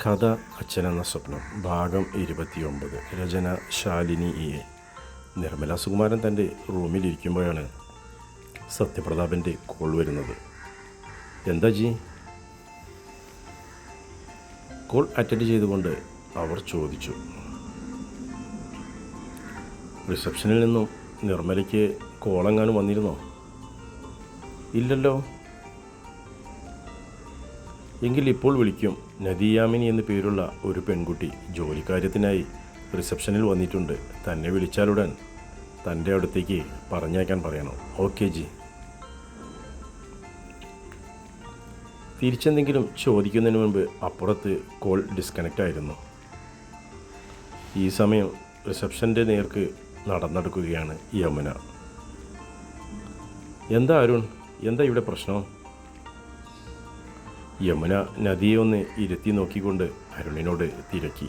കഥ അച്ഛനെന്ന സ്വപ്നം ഭാഗം 29. രചന ശാലിനി എ. നിർമ്മല സുകുമാരൻ തൻ്റെ റൂമിലിരിക്കുമ്പോഴാണ് സത്യപ്രതാപൻ്റെ കോൾ വരുന്നത്. എന്താ ജി? കോൾ അറ്റൻഡ് ചെയ്തുകൊണ്ട് അവർ ചോദിച്ചു. റിസപ്ഷനിൽ നിന്നും നിർമ്മലയ്ക്ക് കോളെങ്ങാനും വന്നിരുന്നോ? ഇല്ലല്ലോ. എങ്കിൽ ഇപ്പോൾ വിളിക്കും. നദിയാമിനി എന്നു പേരുള്ള ഒരു പെൺകുട്ടി ജോലിക്കാര്യത്തിനായി റിസപ്ഷനിൽ വന്നിട്ടുണ്ട്. തന്നെ വിളിച്ചാലുടൻ തൻ്റെ അടുത്തേക്ക് പറഞ്ഞേക്കാൻ പറയണം. Okay G. തിരിച്ചെന്തെങ്കിലും ചോദിക്കുന്നതിന് മുൻപ് അപ്പുറത്ത് കോൾ ഡിസ്കണക്റ്റ് ആയിരുന്നു. ഈ സമയം റിസപ്ഷൻ്റെ നേർക്ക് നടന്നെടുക്കുകയാണ് യമുന. എന്താ അരുൺ, എന്താ ഇവിടെ പ്രശ്നം? യമുന നദിയെ ഒന്ന് ഇരുത്തി നോക്കിക്കൊണ്ട് അരുണിനോട് തിരക്കി.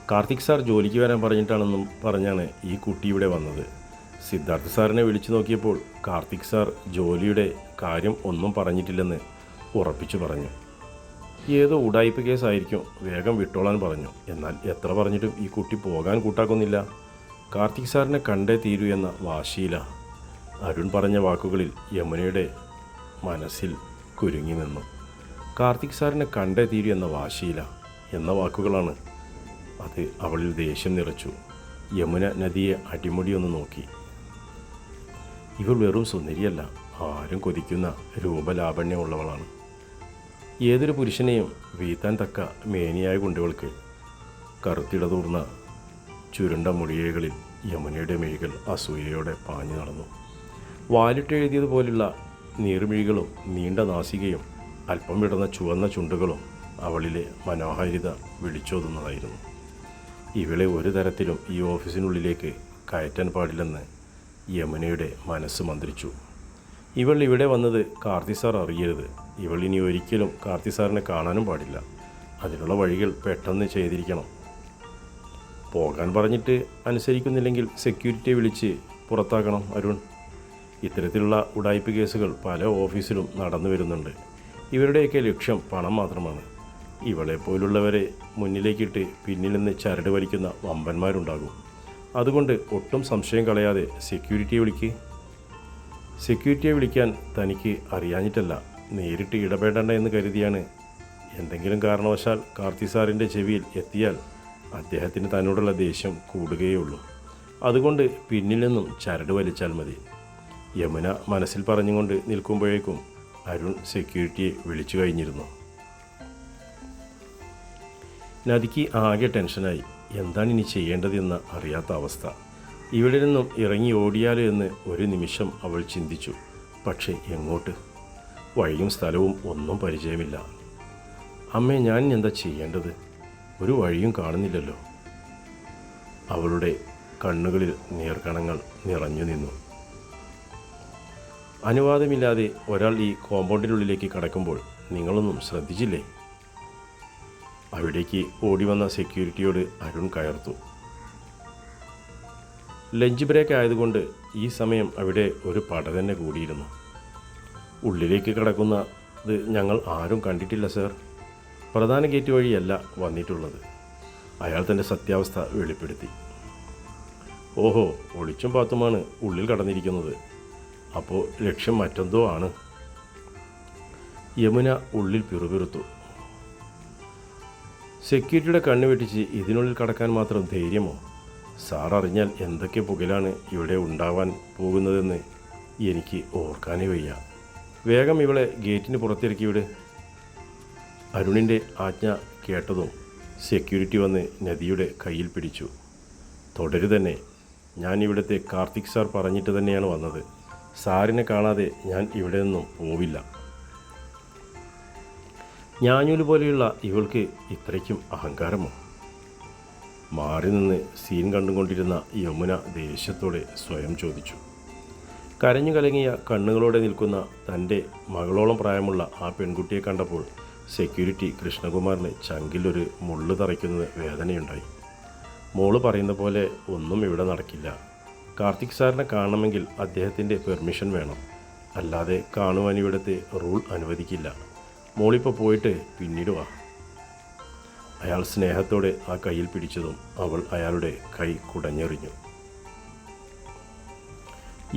കാർത്തിക് സാർ ജോലിക്ക് വരാൻ പറഞ്ഞിട്ടാണെന്നും പറഞ്ഞാണ് ഈ കുട്ടി ഇവിടെ വന്നത്. സിദ്ധാർത്ഥ സാറിനെ വിളിച്ചു നോക്കിയപ്പോൾ കാർത്തിക് സാർ ജോലിയുടെ കാര്യം ഒന്നും പറഞ്ഞിട്ടില്ലെന്ന് ഉറപ്പിച്ചു പറഞ്ഞു. ഏതോ ഉടായിപ്പ് കേസായിരിക്കും, വേഗം വിട്ടോളാൻ പറഞ്ഞു. എന്നാൽ എത്ര പറഞ്ഞിട്ടും ഈ കുട്ടി പോകാൻ കൂട്ടാക്കുന്നില്ല. കാർത്തിക് സാറിനെ കണ്ടേ തീരൂ എന്ന വാശിയില. അരുൺ പറഞ്ഞ വാക്കുകളിൽ യമുനയുടെ മനസ്സിൽ കുരുങ്ങി നിന്നു. കാർത്തിക് സാറിനെ കണ്ടേ തീരൂ എന്ന വാശിയില എന്ന വാക്കുകളാണ്. അത് അവളിൽ ദേഷ്യം നിറച്ചു. യമുന നദിയെ അടിമുടിയൊന്ന് നോക്കി. ഇവൾ വെറും സുന്ദരിയല്ല, ആരും കൊതിക്കുന്ന രൂപലാവണ്യമുള്ളവളാണ്. ഏതൊരു പുരുഷനെയും വീഴ്ത്താൻ തക്ക മേനിയായ കുണ്ടികൾക്ക്. കറുത്തിടതൂർന്ന ചുരുണ്ട മുടിയകളിൽ യമുനയുടെ മിഴികൾ അസൂയയോടെ പാഞ്ഞു നടന്നു. വാലിട്ടെഴുതിയതുപോലുള്ള നീർമിഴികളും നീണ്ട നാസികയും അല്പം വിടർന്ന ചുവന്ന ചുണ്ടുകളും അവളിലെ മനോഹാരിത വിളിച്ചോതുന്നതായിരുന്നു. ഇവളെ ഒരു തരത്തിലും ഈ ഓഫീസിനുള്ളിലേക്ക് കയറ്റാൻ പാടില്ലെന്ന് യമുനയുടെ മനസ്സ് മന്ത്രിച്ചു. ഇവൾ ഇവിടെ വന്നത് കാർത്തിക് സാർ അറിയരുത്. ഇവൾ ഇനി ഒരിക്കലും കാർത്തിക് സാറിനെ കാണാനും പാടില്ല. അതിനുള്ള വഴികൾ പെട്ടെന്ന് ചെയ്തിരിക്കണം. പോകാൻ പറഞ്ഞിട്ട് അനുസരിക്കുന്നില്ലെങ്കിൽ സെക്യൂരിറ്റിയെ വിളിച്ച് പുറത്താക്കണം അരുൺ. ഇത്തരത്തിലുള്ള ഉടായ്പ കേസുകൾ പല ഓഫീസിലും നടന്നു വരുന്നുണ്ട്. ഇവരുടെയൊക്കെ ലക്ഷ്യം പണം മാത്രമാണ്. ഇവളെപ്പോലുള്ളവരെ മുന്നിലേക്കിട്ട് പിന്നിൽ നിന്ന് ചരട് വലിക്കുന്ന വമ്പന്മാരുണ്ടാകും. അതുകൊണ്ട് ഒട്ടും സംശയം കളയാതെ സെക്യൂരിറ്റിയെ വിളിക്കാൻ തനിക്ക് അറിയാഞ്ഞിട്ടല്ല, നേരിട്ട് ഇടപെടേണ്ട എന്ന് കരുതിയാണ്. എന്തെങ്കിലും കാരണവശാൽ കാർത്തിക് സാറിൻ്റെ ചെവിയിൽ എത്തിയാൽ അദ്ദേഹത്തിന് തന്നോടുള്ള ദേഷ്യം കൂടുകയുള്ളൂ. അതുകൊണ്ട് പിന്നിൽ നിന്നും ചരട് വലിച്ചാൽ മതി. യമുന മനസ്സിൽ പറഞ്ഞുകൊണ്ട് നിൽക്കുമ്പോഴേക്കും അരുൺ സെക്യൂരിറ്റിയെ വിളിച്ചു കഴിഞ്ഞിരുന്നു. നദിക്ക് ആകെ ടെൻഷനായി. എന്താണ് ഇനി ചെയ്യേണ്ടതെന്ന് അറിയാത്ത അവസ്ഥ. ഇവിടെ നിന്നും ഇറങ്ങി ഓടിയാലോ എന്ന് ഒരു നിമിഷം അവൾ ചിന്തിച്ചു. പക്ഷേ എങ്ങോട്ട്? വഴിയും സ്ഥലവും ഒന്നും പരിചയമില്ല. അമ്മേ, ഞാൻ എന്താ ചെയ്യേണ്ടത്? ഒരു വഴിയും കാണുന്നില്ലല്ലോ. അവളുടെ കണ്ണുകളിൽ നീർക്കണങ്ങൾ നിറഞ്ഞു നിന്നു. അനുവാദമില്ലാതെ ഒരാൾ ഈ കോമ്പൗണ്ടിനുള്ളിലേക്ക് കടക്കുമ്പോൾ നിങ്ങളൊന്നും ശ്രദ്ധിച്ചില്ലേ? അവിടേക്ക് ഓടി വന്ന സെക്യൂരിറ്റിയോട് അരുൺ കയർത്തു. ലഞ്ച് ബ്രേക്ക് ആയതുകൊണ്ട് ഈ സമയം അവിടെ ഒരു പട തന്നെ കൂടിയിരുന്നു. ഉള്ളിലേക്ക് കടക്കുന്നത് ഞങ്ങൾ ആരും കണ്ടിട്ടില്ല സർ. പ്രധാന ഗേറ്റ് വഴിയല്ല വന്നിട്ടുള്ളത്. അയാൾ തൻ്റെ സത്യാവസ്ഥ വെളിപ്പെടുത്തി. ഓഹോ, ഒളിച്ചും പാത്തുമാണ് ഉള്ളിൽ കടന്നിരിക്കുന്നത്. അപ്പോൾ ലക്ഷ്യം മറ്റെന്തോ ആണ്. യമുന ഉള്ളിൽ പിറുപിറുത്തു. സെക്യൂരിറ്റിയുടെ കണ്ണ് വെട്ടിച്ച് ഇതിനുള്ളിൽ കടക്കാൻ മാത്രം ധൈര്യമോ? സാർ അറിഞ്ഞാൽ എന്തൊക്കെ പുകലാണ് ഇവിടെ ഉണ്ടാവാൻ പോകുന്നതെന്ന് എനിക്ക് ഓർക്കാനേ വയ്യ. വേഗം ഇവളെ ഗേറ്റിന് പുറത്തിറക്കി വിട്. അരുണിൻ്റെ ആജ്ഞ കേട്ടതും സെക്യൂരിറ്റി വന്ന് നദിയുടെ കയ്യിൽ പിടിച്ചു. തുടരുതന്നെ. ഞാൻ ഇവിടുത്തെ കാർത്തിക് സാർ പറഞ്ഞിട്ട് തന്നെയാണ് വന്നത്. സാറിനെ കാണാതെ ഞാൻ ഇവിടെ നിന്നും പോവില്ല. ഞാഞ്ഞൂല് പോലെയുള്ള ഇവൾക്ക് ഇത്രയ്ക്കും അഹങ്കാരമോ? മാറി നിന്ന് സീൻ കണ്ടുകൊണ്ടിരുന്ന യമുന ദേഷ്യത്തോടെ സ്വയം ചോദിച്ചു. കരഞ്ഞു കലങ്ങിയ കണ്ണുകളോടെ നിൽക്കുന്ന തൻ്റെ മകളോളം പ്രായമുള്ള ആ പെൺകുട്ടിയെ കണ്ടപ്പോൾ സെക്യൂരിറ്റി കൃഷ്ണകുമാറിന് ചങ്കിലൊരു മുള്ളു തറയ്ക്കുന്നത് വേദനയുണ്ടായി. മോള് പറയുന്ന പോലെ ഒന്നും ഇവിടെ നടക്കില്ല. കാർത്തിക് സാറിനെ കാണണമെങ്കിൽ അദ്ദേഹത്തിൻ്റെ പെർമിഷൻ വേണം. അല്ലാതെ കാണുവാൻ ഇവിടുത്തെ റൂൾ അനുവദിക്കില്ല. മോളിപ്പോൾ പോയിട്ട് പിന്നീട് വാ. അയാൾ സ്നേഹത്തോടെ ആ കയ്യിൽ പിടിച്ചതും അവൾ അയാളുടെ കൈ കുടഞ്ഞെറിഞ്ഞു.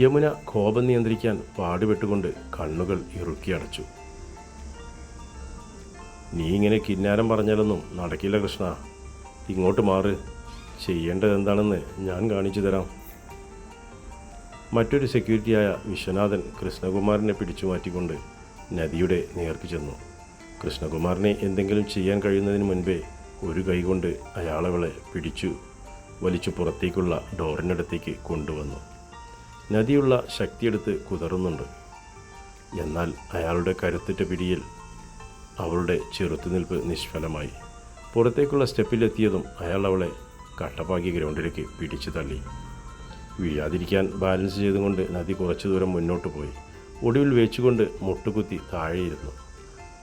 യമുന കോപം നിയന്ത്രിക്കാൻ പാടുപെട്ടുകൊണ്ട് കണ്ണുകൾ ഇറുക്കി അടച്ചു. നീ ഇങ്ങനെ കിന്നാരം പറഞ്ഞാലൊന്നും നടക്കില്ല കൃഷ്ണ. ഇങ്ങോട്ട് മാറ്. ചെയ്യേണ്ടത് എന്താണെന്ന് ഞാൻ കാണിച്ചു തരാം. മറ്റൊരു സെക്യൂരിറ്റിയായ വിശ്വനാഥൻ കൃഷ്ണകുമാറിനെ പിടിച്ചു മാറ്റിക്കൊണ്ട് നദിയുടെ നേർക്ക് ചെന്നു. കൃഷ്ണകുമാറിനെ എന്തെങ്കിലും ചെയ്യാൻ കഴിയുന്നതിന് മുൻപേ ഒരു കൈകൊണ്ട് അയാളവളെ പിടിച്ചു വലിച്ചു പുറത്തേക്കുള്ള ഡോറിനടുത്തേക്ക് കൊണ്ടുവന്നു. നദിയുള്ള ശക്തിയെടുത്ത് കുതറുന്നുണ്ട്. എന്നാൽ അയാളുടെ കരുത്തുറ്റ പിടിയിൽ അവളുടെ ചെറുത്തുനിൽപ്പ് നിഷ്ഫലമായി. പുറത്തേക്കുള്ള സ്റ്റെപ്പിലെത്തിയതും അയാൾ അവളെ കട്ടപ്പാക്കി ഗ്രൗണ്ടിലേക്ക് പിടിച്ചു തള്ളി. വീഴാതിരിക്കാൻ ബാലൻസ് ചെയ്തുകൊണ്ട് നദി കുറച്ചു ദൂരം മുന്നോട്ട് പോയി. ഒടുവിൽ വെച്ചുകൊണ്ട് മുട്ടുകുത്തി താഴെയിരുന്നു.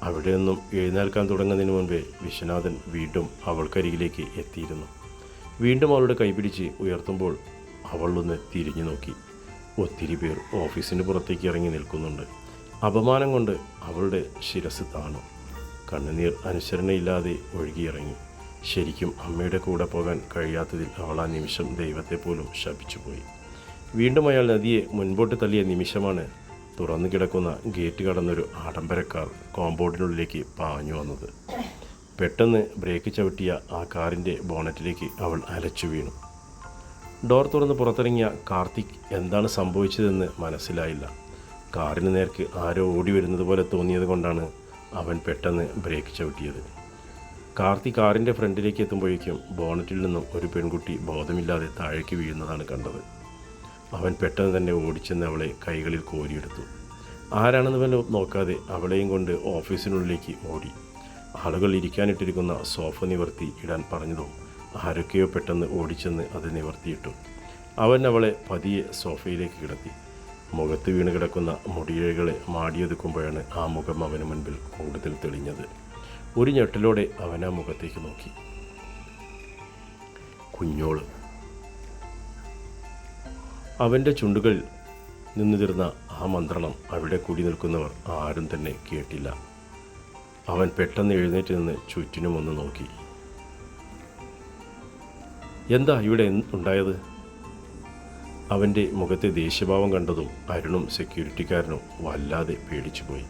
അവിടെ നിന്നും എഴുന്നേൽക്കാൻ തുടങ്ങുന്നതിന് മുൻപേ വിശ്വനാഥൻ വീണ്ടും അവൾക്കരികിലേക്ക് എത്തിയിരുന്നു. വീണ്ടും അവളുടെ കൈപിടിച്ച് ഉയർത്തുമ്പോൾ അവൾ ഒന്ന് തിരിഞ്ഞു നോക്കി. ഒത്തിരി പേർ ഓഫീസിന് പുറത്തേക്ക് ഇറങ്ങി നിൽക്കുന്നുണ്ട്. അപമാനം കൊണ്ട് അവളുടെ ശിരസ് താണു. കണ്ണുനീർ അനുസരണയില്ലാതെ ഒഴുകിയിറങ്ങി. ശരിക്കും അമ്മയുടെ കൂടെ പോകാൻ കഴിയാത്തതിൽ അവൾ ആ നിമിഷം ദൈവത്തെ പോലും ശപിച്ചുപോയി. വീണ്ടും അയാൾ നദിയെ മുൻപോട്ട് തള്ളിയ നിമിഷമാണ് തുറന്നു കിടക്കുന്ന ഗേറ്റ് കടന്നൊരു ആഡംബരക്കാർ കോമ്പൗണ്ടിനുള്ളിലേക്ക് പാഞ്ഞു വന്നത്. പെട്ടെന്ന് ബ്രേക്ക് ചവിട്ടിയ ആ കാറിൻ്റെ ബോണറ്റിലേക്ക് അവൾ അലച്ചു വീണു. ഡോർ തുറന്ന് പുറത്തിറങ്ങിയ കാർത്തിക് എന്താണ് സംഭവിച്ചതെന്ന് മനസ്സിലായില്ല. കാറിന് നേർക്ക് ആരോ ഓടി വരുന്നത് പോലെ തോന്നിയത് കൊണ്ടാണ് അവൻ പെട്ടെന്ന് ബ്രേക്ക് ചവിട്ടിയത്. കാർത്തിക് കാറിൻ്റെ ഫ്രണ്ടിലേക്ക് എത്തുമ്പോഴേക്കും ബോണറ്റിൽ നിന്നും ഒരു പെൺകുട്ടി ബോധമില്ലാതെ താഴേക്ക് വീഴുന്നതാണ് കണ്ടത്. അവൻ പെട്ടെന്ന് തന്നെ ഓടിച്ചെന്ന് അവളെ കൈകളിൽ കോരിയെടുത്തു. ആരാണെന്ന് പോലും നോക്കാതെ അവളെയും കൊണ്ട് ഓഫീസിനുള്ളിലേക്ക് ഓടി. ആളുകൾ ഇരിക്കാനിട്ടിരിക്കുന്ന സോഫ നിവർത്തി ഇടാൻ പറഞ്ഞതും ആരൊക്കെയോ പെട്ടെന്ന് ഓടിച്ചെന്ന് അത് നിവർത്തിയിട്ടു. അവൻ അവളെ പതിയെ സോഫയിലേക്ക് കിടത്തി. മുഖത്ത് വീണ് കിടക്കുന്ന മുടിയിഴകളെ മാടിയൊതുക്കുമ്പോഴാണ് ആ മുഖം അവന് മുൻപിൽ കൂടുതൽ തെളിഞ്ഞത്. ഒരു ഞെട്ടലോടെ അവൻ ആ മുഖത്തേക്ക് നോക്കി. കുഞ്ഞോള്. അവൻ്റെ ചുണ്ടുകളിൽ നിന്നുതിർന്ന ആ മന്ത്രണം അവിടെ കൂടി നിൽക്കുന്നവർ ആരും തന്നെ കേട്ടില്ല. അവൻ പെട്ടെന്ന് എഴുന്നേറ്റ് നിന്ന് ചുറ്റിനും ഒന്ന് നോക്കി. എന്താ ഇവിടെ ഉണ്ടായത്? അവൻ്റെ മുഖത്തെ ദേഷ്യഭാവം കണ്ടതും അരുണും സെക്യൂരിറ്റിക്കാരനും വല്ലാതെ പേടിച്ചുപോയി.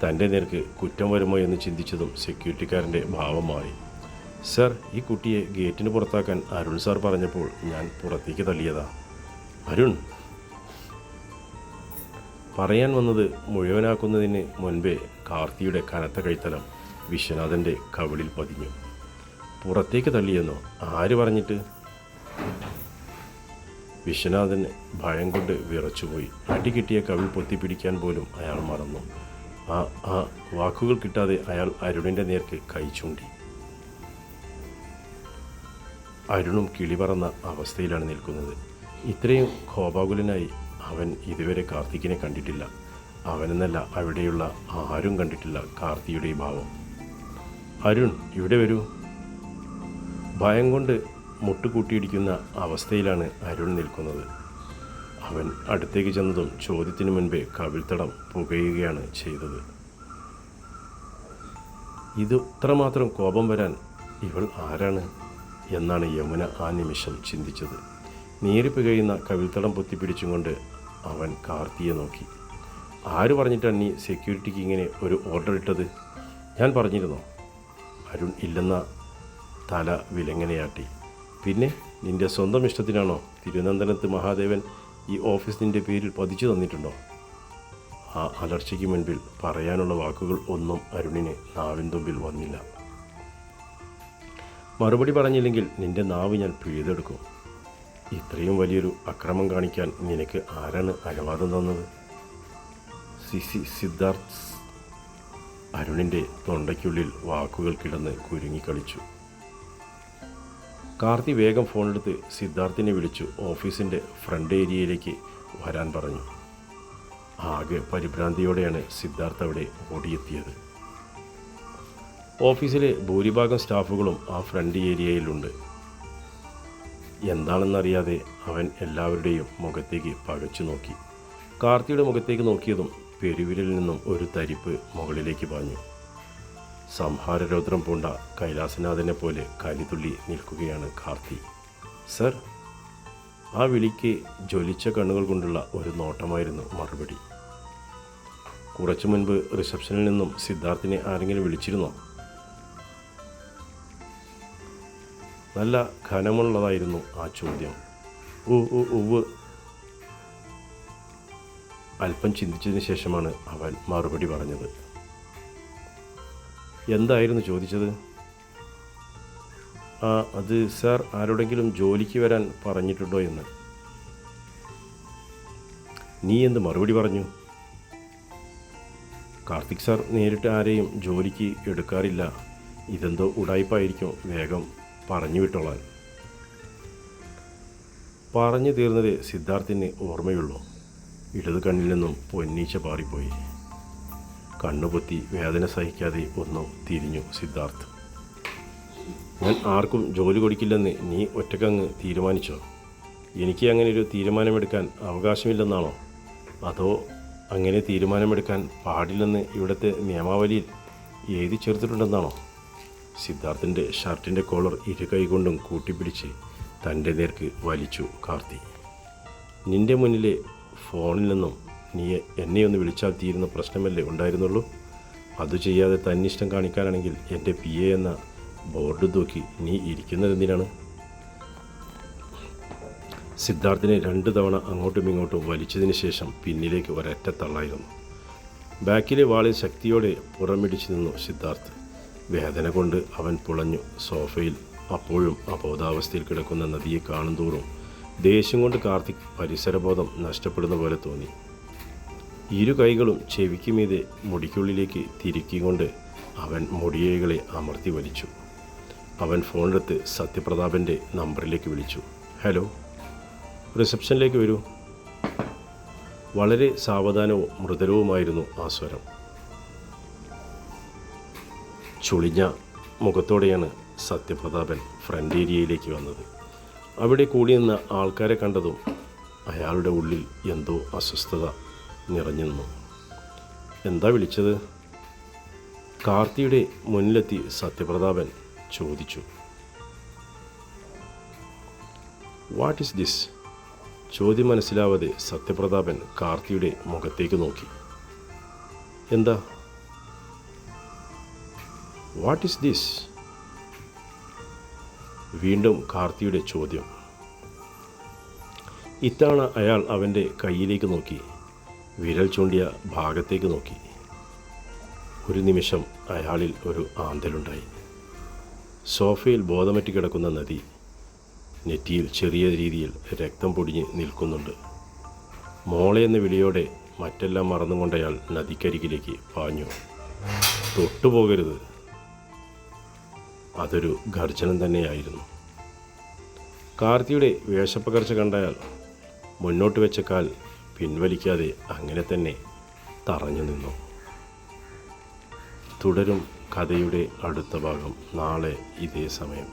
തൻ്റെ നേർക്ക് കുറ്റം വരുമോ എന്ന് ചിന്തിച്ചതും സെക്യൂരിറ്റിക്കാരൻ്റെ ഭാവം മാറി. സർ, ഈ കുട്ടിയെ ഗേറ്റിന് പുറത്താക്കാൻ അരുൺ സാർ പറഞ്ഞപ്പോൾ ഞാൻ പുറത്തേക്ക് തള്ളിയതാ. അരുൺ പറയാൻ വന്നത് മുഴുവനാക്കുന്നതിന് മുൻപേ കാർത്തിയുടെ കനത്ത കൈത്തലം വിശ്വനാഥൻ്റെ കവിളിൽ പതിഞ്ഞു. പുറത്തേക്ക് തള്ളിയെന്നോ? ആര് പറഞ്ഞിട്ട്? വിശ്വനാഥന് ഭയം കൊണ്ട് വിറച്ചുപോയി. അടി കിട്ടിയ കവിൾ പൊത്തിപ്പിടിക്കാൻ പോലും അയാൾ മറന്നു. ആ വാക്കുകൾ കിട്ടാതെ അയാൾ അരുണിൻ്റെ നേർക്ക് കൈ ചൂണ്ടി. അരുണും കിളി പറന്ന അവസ്ഥയിലാണ് നിൽക്കുന്നത്. ഇത്രയും കോപാകുലനായി അവൻ ഇതുവരെ കാർത്തിക്കിനെ കണ്ടിട്ടില്ല. അവനെന്നല്ല അവിടെയുള്ള ആരും കണ്ടിട്ടില്ല കാർത്തിയുടെ ഈ ഭാവം. അരുൺ, ഇവിടെ വരൂ. ഭയം കൊണ്ട് മുട്ടുകൂട്ടിയിടിക്കുന്ന അവസ്ഥയിലാണ് അരുൺ നിൽക്കുന്നത്. അവൻ അടുത്തേക്ക് ചെന്നതും ചോദ്യത്തിനു മുൻപേ കവിൾത്തടം പുകയുകയാണ് ചെയ്തത്. ഇത് ഇത്രമാത്രം കോപം വരാൻ ഇവൾ ആരാണ് എന്നാണ് യമുന ആ നിമിഷം ചിന്തിച്ചത്. നീറിപ്പ് കഴിയുന്ന കവിൾത്തടം പൊത്തിപ്പിടിച്ചും കൊണ്ട് അവൻ കാർത്തിയെ നോക്കി. ആര് പറഞ്ഞിട്ടാണ് നീ സെക്യൂരിറ്റിക്ക് ഇങ്ങനെ ഒരു ഓർഡർ ഇട്ടത്? ഞാൻ പറഞ്ഞിരുന്നോ? അരുൺ ഇല്ലെന്ന തല വിലങ്ങനെയാട്ടി. പിന്നെ നിൻ്റെ സ്വന്തം ഇഷ്ടത്തിനാണോ തിരുവനന്തപുരത്ത് മഹാദേവൻ ഈ ഓഫീസ് നിൻ്റെ പേരിൽ പതിച്ചു തന്നിട്ടുണ്ടോ? ആ അലർച്ചയ്ക്ക് മുൻപിൽ പറയാനുള്ള വാക്കുകൾ ഒന്നും അരുണിന് നാവിൻ തുമ്പിൽ വന്നില്ല. മറുപടി പറഞ്ഞില്ലെങ്കിൽ നിൻ്റെ നാവ് ഞാൻ പിഴുതെടുക്കും. ഇത്രയും വലിയൊരു അക്രമം കാണിക്കാൻ നിനക്ക് ആരാണ് അനുവാദം തന്നത്? സിദ്ധാർത്ഥ്. അരുണിൻ്റെ തൊണ്ടയ്ക്കുള്ളിൽ വാക്കുകൾ കിടന്ന് കുരുങ്ങിക്കളിച്ചു. കാർത്തി വേഗം ഫോണെടുത്ത് സിദ്ധാർത്ഥിനെ വിളിച്ചു ഓഫീസിൻ്റെ ഫ്രണ്ട് ഏരിയയിലേക്ക് വരാൻ പറഞ്ഞു. ആകെ പരിഭ്രാന്തിയോടെയാണ് സിദ്ധാർത്ഥ് അവിടെ ഓടിയെത്തിയത്. ഓഫീസിലെ ഭൂരിഭാഗം സ്റ്റാഫുകളും ആ ഫ്രണ്ട് ഏരിയയിലുണ്ട്. എന്താണെന്നറിയാതെ അവൻ എല്ലാവരുടെയും മുഖത്തേക്ക് പകച്ചു നോക്കി. കാർത്തിയുടെ മുഖത്തേക്ക് നോക്കിയതും പെരുവിരലിൽ നിന്നും ഒരു തരിപ്പ് മുകളിലേക്ക് പാഞ്ഞു. സംഹാരരൗദ്രം പൂണ്ട കൈലാസനാഥനെ പോലെ കലിതുള്ളി നിൽക്കുകയാണ് കാർത്തി. സർ. ആ വിളിക്ക് ജ്വലിച്ച കണ്ണുകൾ കൊണ്ടുള്ള ഒരു നോട്ടമായിരുന്നു മറുപടി. കുറച്ചു മുൻപ് റിസപ്ഷനിൽ നിന്നും സിദ്ധാർത്ഥിനെ ആരെങ്കിലും വിളിച്ചിരുന്നോ? നല്ല ഘനമുള്ളതായിരുന്നു ആ ചോദ്യം. ഉവ്വ്. അല്പം ചിന്തിച്ചതിന് ശേഷമാണ് അവൻ മറുപടി പറഞ്ഞത്. എന്തായിരുന്നു ചോദിച്ചത്? അത് സാർ ആരോടെങ്കിലും ജോലിക്ക് വരാൻ പറഞ്ഞിട്ടുണ്ടോ എന്ന്. നീ എന്ത് മറുപടി പറഞ്ഞു? കാർത്തിക് സാർ നേരിട്ട് ആരെയും ജോലിക്ക് എടുക്കാറില്ല. ഇതെന്തോ ഉടായ്പായിരിക്കും, വേഗം പറഞ്ഞു വിട്ടോളാൻ. പറഞ്ഞു തീർന്നത് സിദ്ധാർത്ഥിന് ഓർമ്മയുള്ളൂ. ഇടത് കണ്ണിൽ നിന്നും പൊന്നീച്ച പാറിപ്പോയി. കണ്ണുപൊത്തി വേദന സഹിക്കാതെ ഒന്ന് തിരിഞ്ഞു സിദ്ധാർത്ഥ്. ഞാൻ ആർക്കും ജോലി കൊടുക്കില്ലെന്ന് നീ ഒറ്റക്കങ്ങ് തീരുമാനിച്ചോ? എനിക്ക് അങ്ങനെ ഒരു തീരുമാനമെടുക്കാൻ അവകാശമില്ലെന്നാണോ? അതോ അങ്ങനെ തീരുമാനമെടുക്കാൻ പാടില്ലെന്ന് ഇവിടുത്തെ നിയമാവലിയിൽ എഴുതി ചേർത്തിട്ടുണ്ടെന്നാണോ? സിദ്ധാർത്ഥിൻ്റെ ഷർട്ടിൻ്റെ കോളർ ഇരു കൈകൊണ്ടും കൂട്ടിപ്പിടിച്ച് തൻ്റെ നേർക്ക് വലിച്ചു കാർത്തി. നിൻ്റെ മുന്നിലെ ഫോണിൽ നിന്നും നീ എന്നെ ഒന്ന് വിളിച്ചാൽ തീരുന്ന പ്രശ്നമല്ലേ ഉണ്ടായിരുന്നുള്ളൂ? അത് ചെയ്യാതെ തന്നിഷ്ടം കാണിക്കാനാണെങ്കിൽ എൻ്റെ PA എന്ന ബോർഡ് തൂക്കി നീ ഇരിക്കുന്നത് എന്തിനാണ്? സിദ്ധാർത്ഥിനെ 2 തവണ അങ്ങോട്ടും ഇങ്ങോട്ടും വലിച്ചതിന് ശേഷം പിന്നിലേക്ക് ഒരൊറ്റ തള്ളായിരുന്നു. ബാക്കിലെ വാളിൽ ശക്തിയോടെ പുറമിടിച്ചു നിന്നു സിദ്ധാർത്ഥ്. വേദന കൊണ്ട് അവൻ പുളഞ്ഞു. സോഫയിൽ അപ്പോഴും അബോധാവസ്ഥയിൽ കിടക്കുന്ന നദിയെ കാണുന്തോറും ദേഷ്യം കൊണ്ട് കാർത്തിക് പരിസരബോധം നഷ്ടപ്പെടുന്ന പോലെ തോന്നി. ഇരു കൈകളും ചെവിക്ക് മീതെ മുടിക്കുള്ളിലേക്ക് തിരുക്കിക്കൊണ്ട് അവൻ മുടിയേകളെ അമർത്തി വലിച്ചു. അവൻ ഫോണെടുത്ത് സത്യപ്രതാപൻ്റെ നമ്പറിലേക്ക് വിളിച്ചു. ഹലോ, റിസപ്ഷനിലേക്ക് വരൂ. വളരെ സാവധാനവും മൃദുലവുമായിരുന്നു ആ സ്വരം. ചുളിഞ്ഞ മുഖത്തോടെയാണ് സത്യപ്രതാപൻ ഫ്രണ്ട് ഏരിയയിലേക്ക് വന്നത്. അവിടെ കൂടി നിന്ന ആൾക്കാരെ കണ്ടതും അയാളുടെ ഉള്ളിൽ എന്തോ അസ്വസ്ഥത നിറഞ്ഞു നിന്നു. എന്താ വിളിച്ചത്? കാർത്തിയുടെ മുന്നിലെത്തി സത്യപ്രതാപൻ ചോദിച്ചു. What is this? ചോദ്യം മനസ്സിലാവാതെ സത്യപ്രതാപൻ കാർത്തിയുടെ മുഖത്തേക്ക് നോക്കി. എന്താ? What is this? വീണ്ടും കാർത്തിയുടെ ചോദ്യം. ഇത്തവണ അയാൾ അവൻ്റെ കയ്യിലേക്ക് നോക്കി. വിരൽ ചൂണ്ടിയ ഭാഗത്തേക്ക് നോക്കി. ഒരു നിമിഷം അയാളിൽ ഒരു ആന്തലുണ്ടായി. സോഫയിൽ ബോധമറ്റ് കിടക്കുന്ന നദി. നെറ്റിയിൽ ചെറിയ രീതിയിൽ രക്തം പൊടിഞ്ഞ് നിൽക്കുന്നുണ്ട്. മോളെ എന്ന വിളിയോടെ മറ്റെല്ലാം മറന്നുകൊണ്ടയാൾ നദിക്കരികിലേക്ക് പാഞ്ഞു. തൊട്ടുപോകരുത്. അതൊരു ഗർജനം തന്നെയായിരുന്നു. കാർത്തിയുടെ വേഷപ്പകർച്ച കണ്ടയാൾ മുന്നോട്ട് വെച്ച കാൽ പിൻവലിക്കാതെ അങ്ങനെ തന്നെ തറഞ്ഞു നിന്നു. തുടരും കഥയുടെ അടുത്ത ഭാഗം നാളെ ഇതേ സമയം.